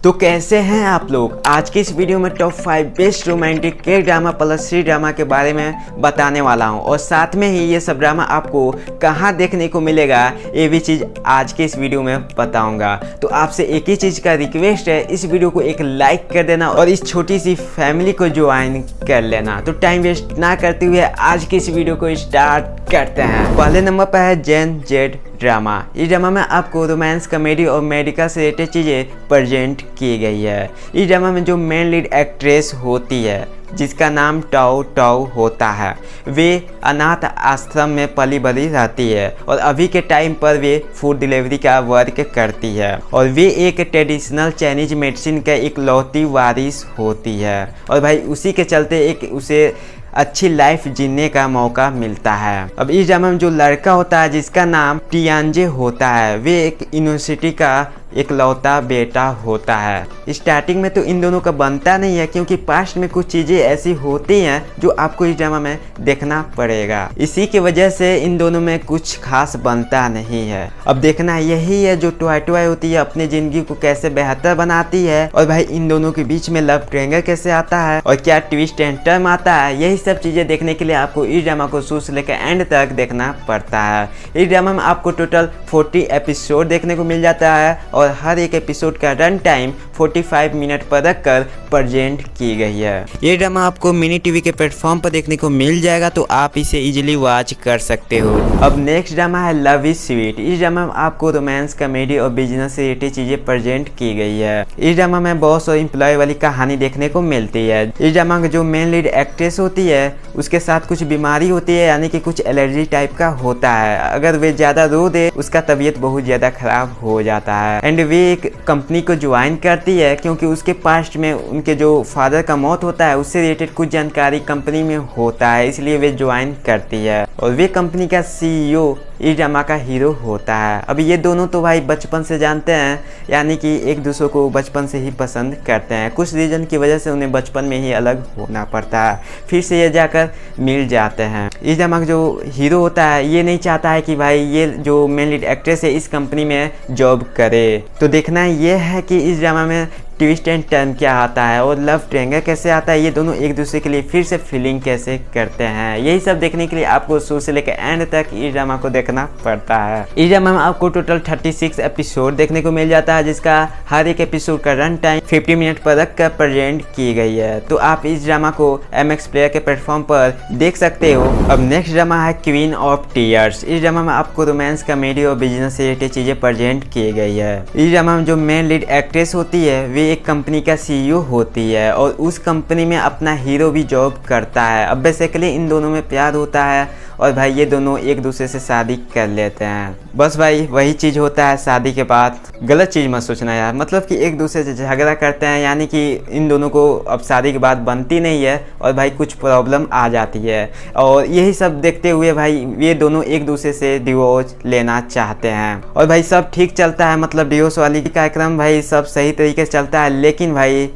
तो कैसे हैं आप लोग। आज की इस वीडियो में टॉप 5 बेस्ट रोमांटिक के ड्रामा प्लस सी ड्रामा के बारे में बताने वाला हूं और साथ में ही ये सब ड्रामा आपको कहां देखने को मिलेगा ये भी चीज़ आज के इस वीडियो में बताऊंगा। तो आपसे एक ही चीज़ का रिक्वेस्ट है, इस वीडियो को एक लाइक कर देना और इस छोटी सी फैमिली को ज्वाइन कर लेना। तो टाइम वेस्ट ना करते हुए आज की इस वीडियो को स्टार्ट करते हैं। पहले नंबर पर है जेन जेड ड्रामा। इस ड्रामा में आपको रोमांस, कॉमेडी और मेडिकल से रिलेटेड चीज़ें प्रेजेंट की गई है। इस ड्रामा में जो मेन लीड एक्ट्रेस होती है जिसका नाम टाओ टाओ होता है, वे अनाथ आश्रम में पली बड़ी रहती है और अभी के टाइम पर वे फूड डिलीवरी का वर्क करती है और वे एक ट्रेडिशनल चाइनीज मेडिसिन का इकलौती वारिस होती है और भाई उसी के चलते एक उसे अच्छी लाइफ जीने का मौका मिलता है। अब इस ड्रामा में जो लड़का होता है जिसका नाम टियानजे होता है, वे एक यूनिवर्सिटी का इकलौता बेटा होता है। स्टार्टिंग में तो इन दोनों का बनता नहीं है क्योंकि पास्ट में कुछ चीज़ें ऐसी होती हैं जो आपको इस ड्रामा में देखना पड़ेगा। इसी की वजह से इन दोनों में कुछ खास बनता नहीं है। अब देखना यही है जो टॉय टॉय होती है अपनी ज़िंदगी को कैसे बेहतर बनाती है और भाई इन दोनों के बीच में लव ट्रायंगल कैसे आता है और क्या ट्विस्ट एंड टर्न आता है। यही सब चीज़ें देखने के लिए आपको इस ड्रामा को शुरू से लेकर एंड तक देखना पड़ता है। इस ड्रामा में आपको टोटल 40 एपिसोड देखने को मिल जाता है और हर एक एपिसोड का रन टाइम 45 मिनट पर रखकर प्रेजेंट की गई है। ये ड्रामा आपको मिनी टीवी के प्लेटफॉर्म पर देखने को मिल जाएगा तो आप इसे इजीली वॉच कर सकते हो। अब नेक्स्ट ड्रामा है लव इज स्वीट। इस ड्रामा में आपको रोमांस, कॉमेडी और बिजनेस से रिलेटेड चीजें प्रेजेंट की गई है। इस ड्रामा में बॉस और एम्प्लॉय वाली कहानी देखने को मिलती है। इस ड्रामा का जो मेन लीड एक्ट्रेस होती है उसके साथ कुछ बीमारी होती है, यानी कि कुछ एलर्जी टाइप का होता है। अगर वे ज्यादा रो दे उसका तबीयत बहुत ज्यादा खराब हो जाता है एंड वे एक कंपनी को ज्वाइन करती है क्योंकि उसके पास्ट में उनके जो फादर का मौत होता है उससे रिलेटेड कुछ जानकारी कंपनी में होता है, इसलिए वे ज्वाइन करती है और वे कंपनी का सीईओ इस ड्रामा का हीरो होता है। अब ये दोनों तो भाई बचपन से जानते हैं, यानी कि एक दूसरे को बचपन से ही पसंद करते हैं। कुछ रीजन की वजह से उन्हें बचपन में ही अलग होना पड़ता है, फिर से ये जाकर मिल जाते हैं। इस ड्रामा का जो हीरो होता है ये नहीं चाहता है कि भाई ये जो मेन लीड एक्ट्रेस है इस कंपनी में जॉब करे। तो देखना ये है कि इस ड्रामा में ट्विस्ट एंड टर्न क्या आता है और लव ट्रायंगल कैसे आता है, ये दोनों एक दूसरे के लिए फिर से फीलिंग कैसे करते हैं। यही सब देखने के लिए आपको शुरू से लेकर एंड तक इस ड्रामा को देखना पड़ता है। इस ड्रामा में आपको टोटल 36 एपिसोड देखने को मिल जाता है जिसका हर एक एपिसोड का रन टाइम 50 मिनट पर रख कर प्रेजेंट की गई है। तो आप इस ड्रामा को MX प्लेयर के प्लेटफॉर्म पर देख सकते हो। अब नेक्स्ट ड्रामा है क्वीन ऑफ टीयर्स। इस ड्रामा में आपको रोमांस, कॉमेडी और बिजनेस से रिलेटेड चीजें प्रेजेंट की गई है। इस ड्रामा में जो मेन लीड एक्ट्रेस होती है वे एक कंपनी का सीईओ होती है और उस कंपनी में अपना हीरो भी जॉब करता है। अब बेसिकली इन दोनों में प्यार होता है और भाई ये दोनों एक दूसरे से शादी कर लेते हैं। बस भाई वही चीज़ होता है शादी के बाद। गलत चीज़ मत सोचना यार, मतलब कि एक दूसरे से झगड़ा करते हैं, यानी कि इन दोनों को अब शादी के बाद बनती नहीं है और भाई कुछ प्रॉब्लम आ जाती है और यही सब देखते हुए भाई ये दोनों एक दूसरे से डिवोर्स लेना चाहते हैं और भाई सब ठीक चलता है, मतलब डिवोर्स वाली कार्यक्रम भाई सब सही तरीके से चलता है। लेकिन भाई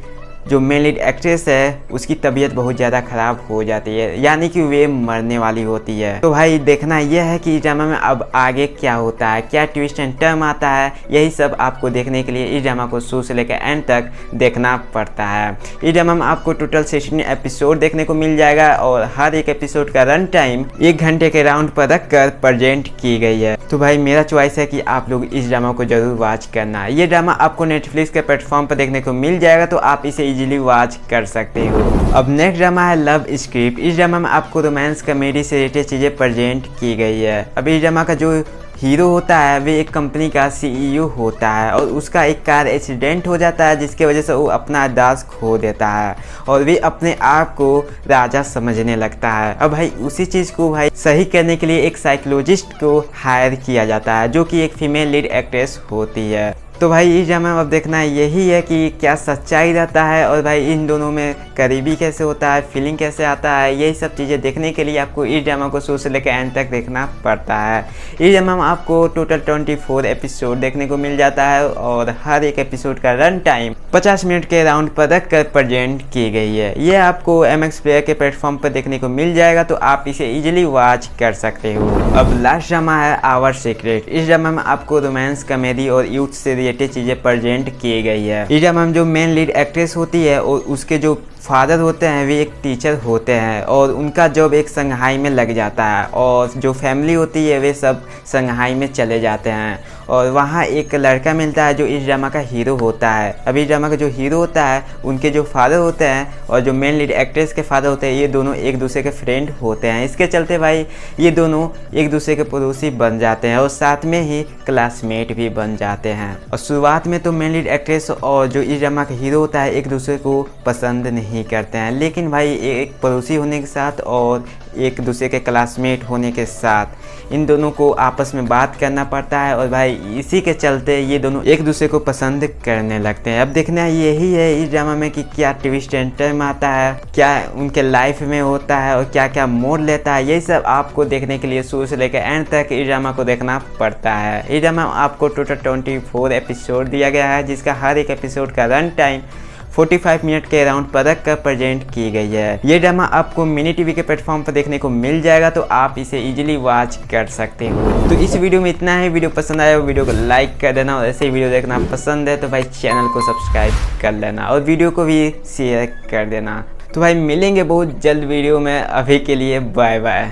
जो मेन लीड एक्ट्रेस है उसकी तबीयत बहुत ज़्यादा ख़राब हो जाती है, यानी कि वे मरने वाली होती है। तो भाई देखना यह है कि इस ड्रामा में अब आगे क्या होता है, क्या ट्विस्ट एंड टर्न आता है। यही सब आपको देखने के लिए इस ड्रामा को शुरू से लेकर एंड तक देखना पड़ता है। इस ड्रामा में आपको टोटल 16 एपिसोड देखने को मिल जाएगा और हर एक एपिसोड का रन टाइम 1 घंटे के राउंड पर रख कर प्रेजेंट की गई है। तो भाई मेरा चॉइस है कि आप लोग इस ड्रामा को जरूर वॉच करना। ये ड्रामा आपको नेटफ्लिक्स के प्लेटफॉर्म पर देखने को मिल जाएगा तो आप इसे इजीली वॉच कर सकते हो। अब नेक्स्ट ड्रामा है लव स्क्रिप्ट। इस ड्रामा में आपको रोमांस, कॉमेडी से रिलेटेड चीज़ें प्रेजेंट की गई है। अब इस ड्रामा का जो हीरो होता है वे एक कंपनी का सीईओ होता है और उसका एक कार एक्सीडेंट हो जाता है जिसके वजह से वो अपना दास खो देता है और वे अपने आप को राजा समझने लगता है। अब भाई उसी चीज़ को भाई सही करने के लिए एक साइकोलॉजिस्ट को हायर किया जाता है जो कि एक फीमेल लीड एक्ट्रेस होती है। तो भाई इस ड्रामा में अब देखना यही है कि क्या सच्चाई रहता है और भाई इन दोनों में करीबी कैसे होता है, फीलिंग कैसे आता है। यही सब चीज़ें देखने के लिए आपको इस ड्रामा को शुरू से लेकर एंड तक देखना पड़ता है। इस ड्रामा में आपको टोटल 24 एपिसोड देखने को मिल जाता है और हर एक एपिसोड का रन टाइम 50 मिनट के राउंड पर रख कर प्रेजेंट की गई है। ये आपको MX प्लेयर के प्लेटफॉर्म पर देखने को मिल जाएगा तो आप इसे इजीली वॉच कर सकते हो। अब लास्ट ड्रामा है आवर सीक्रेट। इस ड्रामा में आपको रोमांस, कॉमेडी और यूथ से रिलेटेड चीज़ें प्रेजेंट की गई है। इस ड्रामा में जो मेन लीड एक्ट्रेस होती है और उसके जो फादर होते हैं वे एक टीचर होते हैं और उनका जॉब एक संघाई में लग जाता है और जो फैमिली होती है वे सब संघाई में चले जाते हैं और वहाँ एक लड़का मिलता है जो इस ड्रामा का हीरो होता है। अभी ड्रामा का जो हीरो होता है उनके जो फादर होते हैं और जो मेन लीड एक्ट्रेस के फादर होते हैं ये दोनों एक दूसरे के फ्रेंड होते हैं। इसके चलते भाई ये दोनों एक दूसरे के पड़ोसी बन जाते हैं और साथ में ही क्लासमेट भी बन जाते हैं। और शुरुआत में तो मेन लीड एक्ट्रेस और जो इस ड्रामा का हीरो होता है एक दूसरे को पसंद नहीं करते हैं, लेकिन भाई एक पड़ोसी होने के साथ और एक दूसरे के क्लासमेट होने के साथ इन दोनों को आपस में बात करना पड़ता है और भाई इसी के चलते ये दोनों एक दूसरे को पसंद करने लगते हैं। अब देखना यही है इस ड्रामा में कि क्या ट्विस्ट एंड टर्न आता है, क्या उनके लाइफ में होता है और क्या क्या मोड़ लेता है। यही सब आपको देखने के लिए शुरू से लेकर एंड तक इस ड्रामा को देखना पड़ता है। इस ड्रामा आपको टोटल 24 एपिसोड दिया गया है जिसका हर एक एपिसोड का रन टाइम 45 मिनट के अराउंड पर रख कर प्रेजेंट की गई है। ये ड्रामा आपको मिनी टीवी के प्लेटफॉर्म पर देखने को मिल जाएगा तो आप इसे इजीली वॉच कर सकते हो। तो इस वीडियो में इतना है। वीडियो पसंद आया वीडियो को लाइक कर देना और ऐसे ही वीडियो देखना पसंद है तो भाई चैनल को सब्सक्राइब कर लेना और वीडियो को भी शेयर कर देना। तो भाई मिलेंगे बहुत जल्द वीडियो में, अभी के लिए बाय बाय।